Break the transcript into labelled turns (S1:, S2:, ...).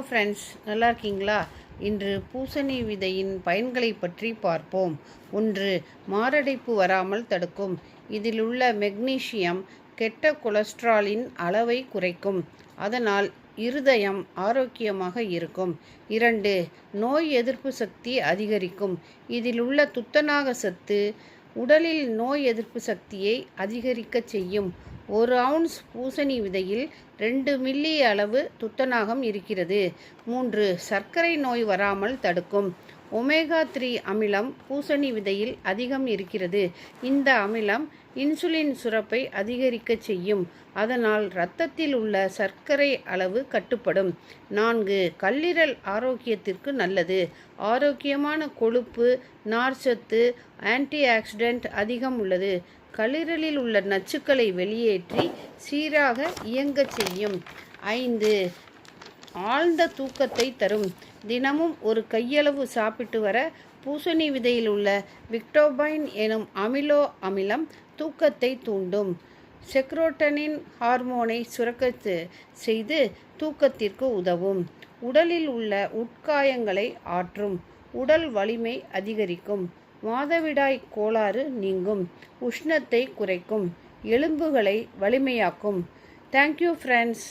S1: Friends, நல்லா இருக்கீங்களா? இன்று பூசணி விதையின் பயன்களை பற்றி பார்ப்போம். 1. மாரடைப்பு வராமல் தடுக்கும். இதில் உள்ள மெக்னீசியம் கெட்ட கொலஸ்ட்ராலின் அளவை குறைக்கும். அதனால் இருதயம் ஆரோக்கியமாக இருக்கும். 2. நோய் எதிர்ப்பு சக்தி அதிகரிக்கும். இதில் உள்ள துத்தநாக சத்து உடலில் நோய் எதிர்ப்பு சக்தியை அதிகரிக்கச் செய்யும். 1 அவுன்ஸ் பூசணி விதையில் 2 மில்லி அளவு துத்தநாகம் இருக்கிறது. 3. சர்க்கரை நோய் வராமல் தடுக்கும். ஒமேகா 3 அமிலம் பூசணி விதையில் அதிகம் இருக்கிறது. இந்த அமிலம் இன்சுலின் சுரப்பை அதிகரிக்கச் செய்யும். அதனால் இரத்தத்தில் உள்ள சர்க்கரை அளவு கட்டுப்படும். 4. கல்லீரல் ஆரோக்கியத்திற்கு நல்லது. ஆரோக்கியமான கொழுப்பு, நார்ச்சத்து, ஆன்டி ஆக்சிடென்ட் அதிகம் உள்ளது. கல்லீரலில் உள்ள நச்சுக்களை வெளியேற்றி சீராக இயங்கச் செய்யும். 5. ஆழ்ந்த தூக்கத்தை தரும். தினமும் ஒரு கையளவு சாப்பிட்டு வர பூசணி விதையில் உள்ள விக்டோபைன் எனும் அமினோ அமிலம் தூக்கத்தை தூண்டும். செரோட்டோனின் ஹார்மோனை சுரக்கச் செய்து தூக்கத்திற்கு உதவும். உடலில் உள்ள உட்காயங்களை ஆற்றும். உடல் வலிமை அதிகரிக்கும். மாதவிடாய் கோளாறு நீங்கும். உஷ்ணத்தை குறைக்கும். எலும்புகளை வலிமையாக்கும். Thank you friends.